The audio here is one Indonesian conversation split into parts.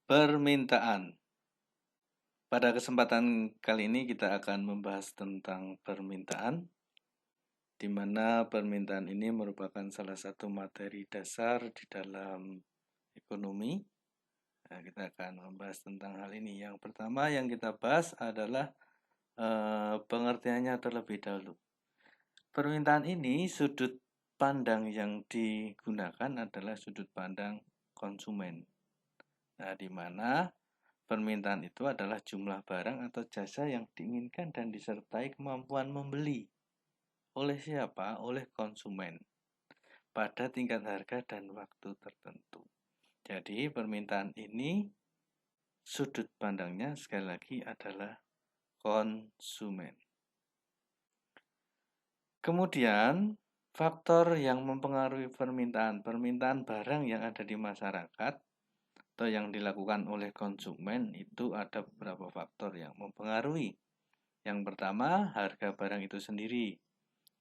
Permintaan. Pada kesempatan kali ini kita akan membahas tentang permintaan, di mana permintaan ini merupakan salah satu materi dasar di dalam ekonomi. Nah, kita akan membahas tentang hal ini. Yang pertama yang kita bahas adalah pengertiannya terlebih dahulu. Permintaan ini sudut pandang yang digunakan adalah sudut pandang konsumen. Nah, di mana permintaan itu adalah jumlah barang atau jasa yang diinginkan dan disertai kemampuan membeli. Oleh siapa? Oleh konsumen. Pada tingkat harga dan waktu tertentu. Jadi permintaan ini sudut pandangnya sekali lagi adalah konsumen. Kemudian faktor yang mempengaruhi permintaan barang yang ada di masyarakat atau yang dilakukan oleh konsumen itu ada beberapa faktor yang mempengaruhi. Yang pertama, harga barang itu sendiri.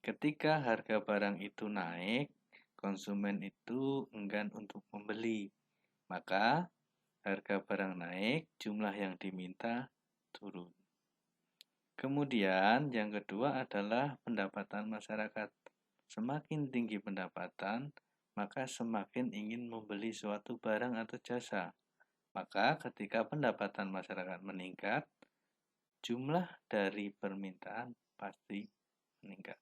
Ketika harga barang itu naik, konsumen itu enggan untuk membeli. Maka harga barang naik, jumlah yang diminta turun. Kemudian yang kedua adalah pendapatan masyarakat. Semakin tinggi pendapatan, maka semakin ingin membeli suatu barang atau jasa. Maka ketika pendapatan masyarakat meningkat, jumlah dari permintaan pasti meningkat.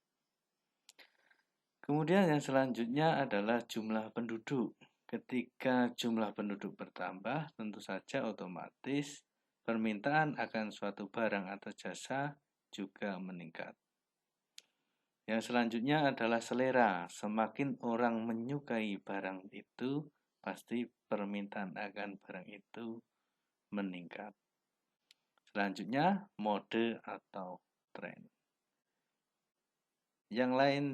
Kemudian yang selanjutnya adalah jumlah penduduk. Ketika jumlah penduduk bertambah, tentu saja otomatis permintaan akan suatu barang atau jasa juga meningkat. Yang selanjutnya adalah selera. Semakin orang menyukai barang itu, pasti permintaan akan barang itu meningkat. Selanjutnya, mode atau tren. Yang lain,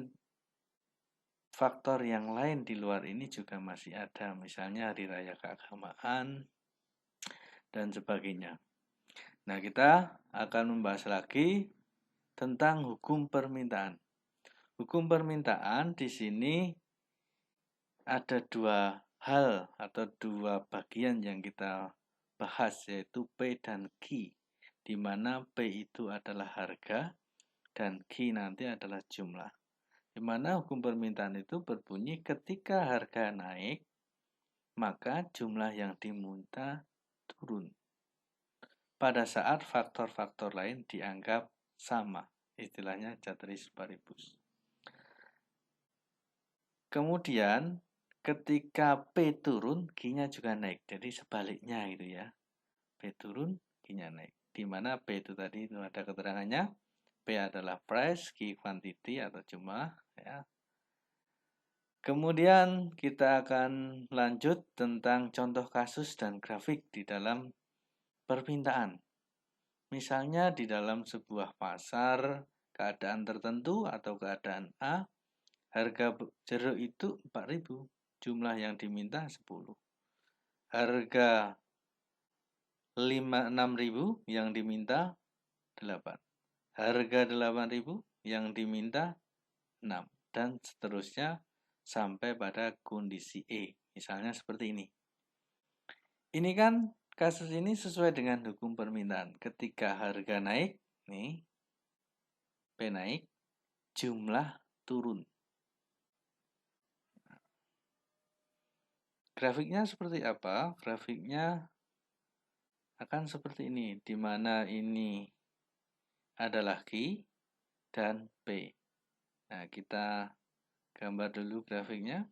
faktor yang lain di luar ini juga masih ada, misalnya hari raya keagamaan dan sebagainya. Nah, kita akan membahas lagi tentang hukum permintaan. Hukum permintaan di sini ada dua hal atau dua bagian yang kita bahas, yaitu P dan Q, di mana P itu adalah harga dan Q nanti adalah jumlah. Di mana hukum permintaan itu berbunyi ketika harga naik, maka jumlah yang diminta turun. Pada saat faktor-faktor lain dianggap sama, istilahnya ceteris paribus. Kemudian ketika P turun, Q-nya juga naik. Jadi sebaliknya gitu ya. P turun, Q-nya naik. Di mana P itu tadi itu ada keterangannya. P adalah price, Q quantity atau jumlah ya. Kemudian kita akan lanjut tentang contoh kasus dan grafik di dalam permintaan. Misalnya di dalam sebuah pasar, keadaan tertentu atau keadaan A, harga jeruk itu 4.000, jumlah yang diminta 10. Harga 6.000 yang diminta 8. Harga 8.000 yang diminta 6. Dan seterusnya sampai pada kondisi E. Misalnya seperti ini. Ini kan kasus ini sesuai dengan hukum permintaan. Ketika harga naik, nih, P naik, jumlah turun. Grafiknya seperti apa? Grafiknya akan seperti ini, di mana ini adalah Q dan P. Nah, kita gambar dulu grafiknya.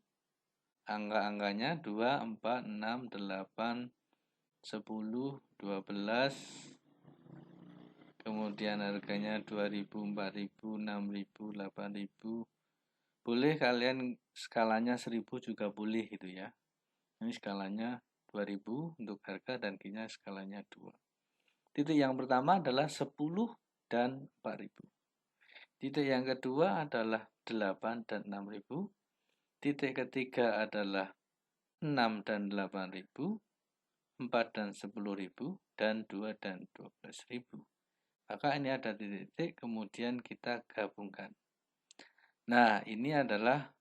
Angka-angkanya 2, 4, 6, 8, 10, 12. Kemudian harganya 2.000, 4.000, 6.000, 8.000. Boleh kalian skalanya 1.000 juga boleh gitu ya. Ini skalanya 2.000 untuk harga dan Q-nya skalanya 2. Titik yang pertama adalah 10 dan 4.000. Titik yang kedua adalah 8 dan 6.000. Titik ketiga adalah 6 dan 8.000, 4 dan 10.000, dan 2 dan 12.000. Maka ini ada titik-titik, kemudian kita gabungkan. Nah, ini adalah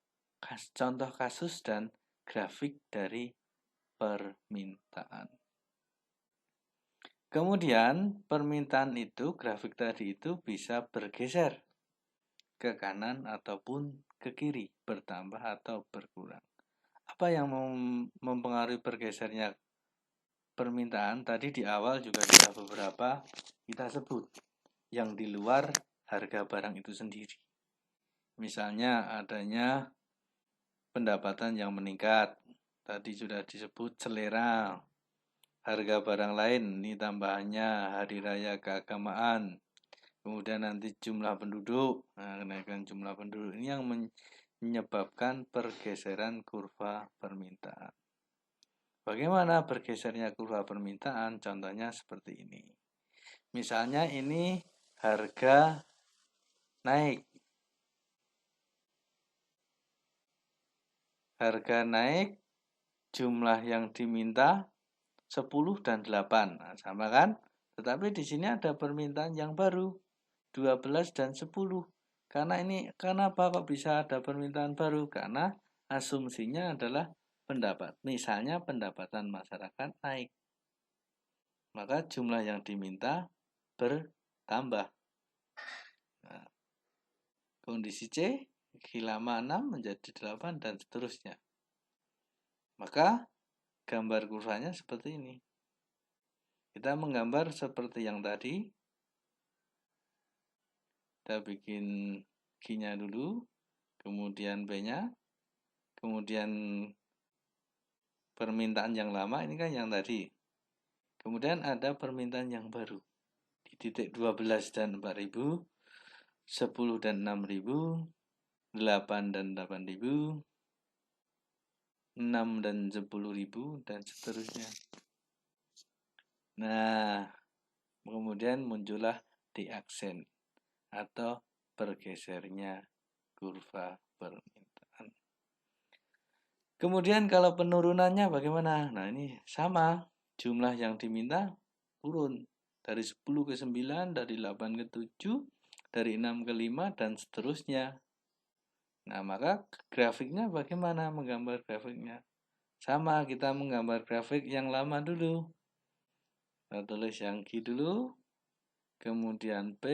contoh kasus dan grafik dari permintaan. Kemudian permintaan itu, grafik tadi itu bisa bergeser ke kanan ataupun ke kiri, bertambah atau berkurang. Apa yang mempengaruhi bergesernya permintaan? Tadi di awal juga sudah beberapa kita sebut yang di luar harga barang itu sendiri. Misalnya adanya pendapatan yang meningkat, tadi sudah disebut selera, harga barang lain, ini tambahannya hari raya keagamaan, kemudian nanti jumlah penduduk, kenaikan jumlah penduduk ini yang menyebabkan pergeseran kurva permintaan. Bagaimana bergesernya kurva permintaan? Contohnya seperti ini. Misalnya ini harga naik. Harga naik, jumlah yang diminta 10 dan 8. Nah, sama kan? Tetapi di sini ada permintaan yang baru, 12 dan 10. Kenapa kok bisa ada permintaan baru? Karena asumsinya adalah misalnya pendapatan masyarakat naik. Maka jumlah yang diminta bertambah. Nah, kondisi C, G-lama 6 menjadi 8 dan seterusnya. Maka gambar kurvanya seperti ini. Kita menggambar seperti yang tadi. Kita bikin G-nya dulu, kemudian B-nya, kemudian permintaan yang lama, ini kan yang tadi. Kemudian ada permintaan yang baru. Di titik 12 dan 4.000, 10 dan 6.000, 8 dan 8.000, 6 dan 10.000, dan seterusnya. Nah, kemudian muncullah di aksen atau bergesernya kurva permintaan. Kemudian kalau penurunannya bagaimana? Nah, ini sama. Jumlah yang diminta turun. Dari 10 ke 9, dari 8 ke 7, dari 6 ke 5, dan seterusnya. Nah, maka grafiknya bagaimana menggambar grafiknya? Sama, kita menggambar grafik yang lama dulu. Kita tulis yang G dulu, kemudian P.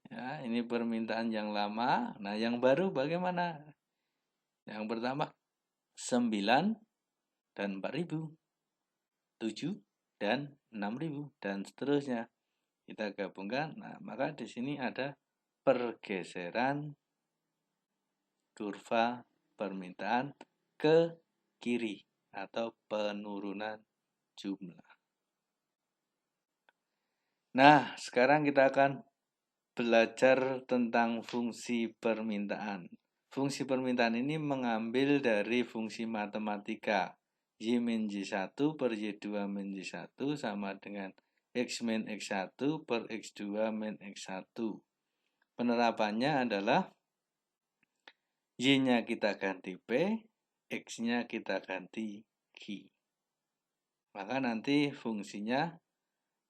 Ya, ini permintaan yang lama. Nah, yang baru bagaimana? Yang pertama 9 dan 4.000, 7 dan 6.000, dan seterusnya. Kita gabungkan. Nah, maka di sini ada pergeseran kurva permintaan ke kiri atau penurunan jumlah. Nah, sekarang kita akan belajar tentang fungsi permintaan. Fungsi permintaan ini mengambil dari fungsi matematika. Y min Y1 per Y2 min Y1 sama dengan X min X1 per X2 min X1. Penerapannya adalah Y-nya kita ganti P, X-nya kita ganti G. Maka nanti fungsinya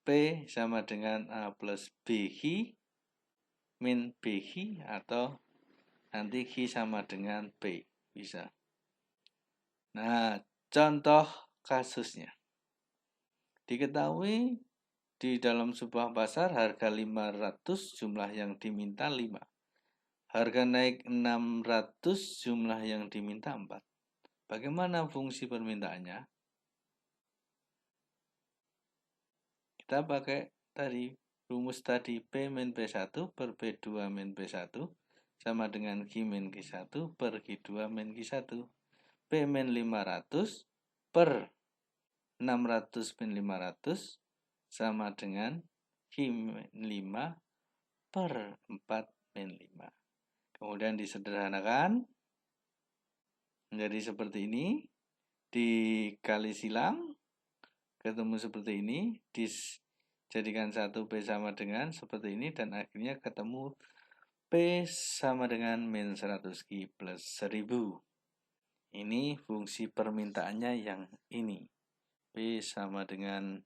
P sama dengan A plus BG min BG, atau nanti G sama dengan P. Bisa. Nah, contoh kasusnya. Diketahui di dalam sebuah pasar harga 500, jumlah yang diminta 5. Harga naik 600, jumlah yang diminta 4. Bagaimana fungsi permintaannya? Kita pakai tadi rumus tadi, P min P1 per P2 min P1 sama dengan G min G1 per G2 min G1. P min 500 per 600 min 500 sama dengan G min 5 per 4 min 5. Kemudian disederhanakan menjadi seperti ini. Dikali silang ketemu seperti ini, dijadikan 1 P sama dengan seperti ini, dan akhirnya ketemu P sama dengan min 100 G plus 1000. Ini fungsi permintaannya yang ini. P sama dengan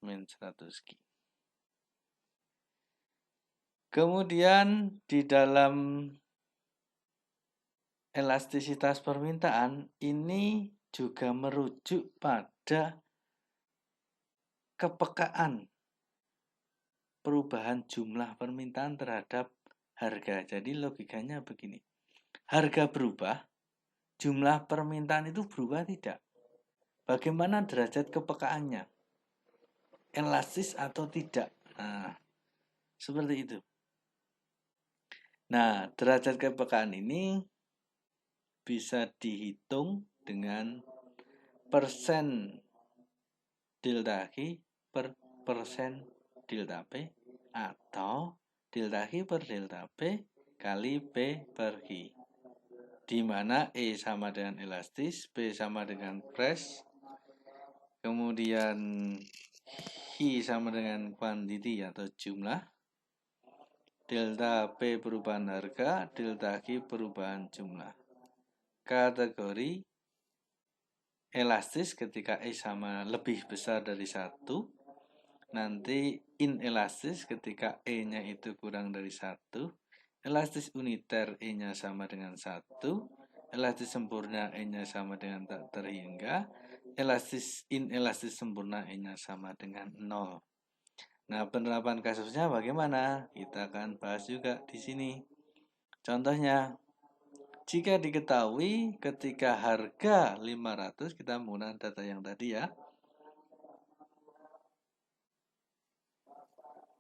min 100 G. Kemudian di dalam elastisitas permintaan ini juga merujuk pada kepekaan perubahan jumlah permintaan terhadap harga. Jadi logikanya begini. Harga berubah, jumlah permintaan itu berubah tidak? Bagaimana derajat kepekaannya? Elastis atau tidak? Nah, seperti itu. Nah, derajat kepekaan ini bisa dihitung dengan persen delta Q per persen delta P atau delta Q per delta P kali P per Q, di mana E sama dengan elastis, P sama dengan press, kemudian Q sama dengan quantity atau jumlah, delta P perubahan harga, delta Q perubahan jumlah. Kategori elastis ketika E sama lebih besar dari 1, nanti inelastis ketika E-nya itu kurang dari 1, elastis uniter E-nya sama dengan 1, elastis sempurna E-nya sama dengan tak terhingga, inelastis sempurna E-nya sama dengan 0. Nah, penerapan kasusnya bagaimana? Kita akan bahas juga di sini. Contohnya, jika diketahui ketika harga 500, kita menggunakan data yang tadi ya,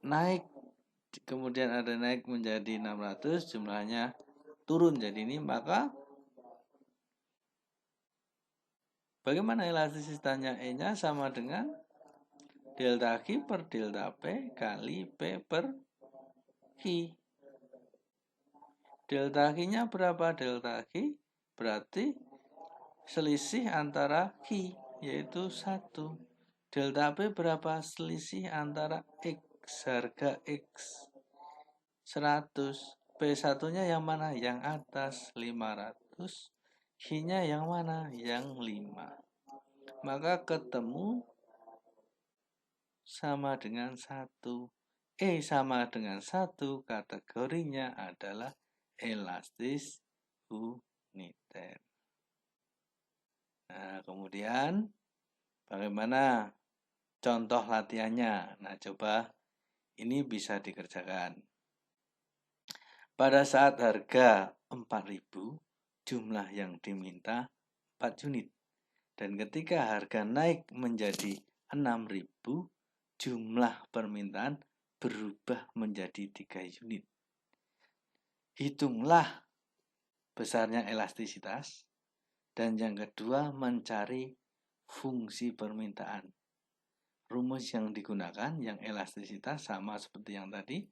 naik, kemudian ada naik menjadi 600, jumlahnya turun jadi ini, maka bagaimana elastisitanya? E-nya sama dengan delta Q per delta P kali P per Q. Delta Q-nya berapa? Delta Q berarti selisih antara Q, yaitu 1. Delta P berapa? Selisih antara X, harga X 100. P1-nya yang mana? Yang atas 500. Q-nya yang mana? Yang 5. Maka ketemu sama dengan 1. E sama dengan 1, kategorinya adalah elastis uniter. Nah, kemudian bagaimana contoh latihannya? Nah, coba ini bisa dikerjakan. Pada saat harga 4.000, jumlah yang diminta 4 unit. Dan ketika harga naik menjadi 6.000, jumlah permintaan berubah menjadi 3 unit. Hitunglah besarnya elastisitas. Dan yang kedua, mencari fungsi permintaan. Rumus yang digunakan, yang elastisitas sama seperti yang tadi.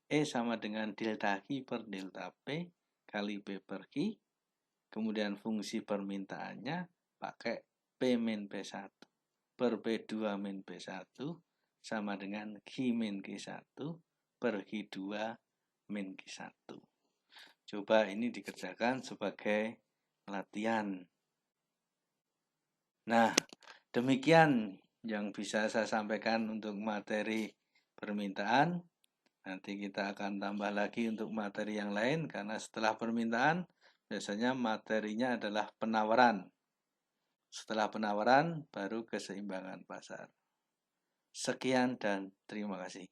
E sama dengan delta Q per delta P kali P per Q. Kemudian fungsi permintaannya pakai P min P1 per P2 min P1 sama dengan Q min Q1 per Q2 min Q1. Coba ini dikerjakan sebagai latihan. Nah, demikian yang bisa saya sampaikan untuk materi permintaan. Nanti kita akan tambah lagi untuk materi yang lain, karena setelah permintaan biasanya materinya adalah penawaran. Setelah penawaran baru keseimbangan pasar. Sekian dan terima kasih.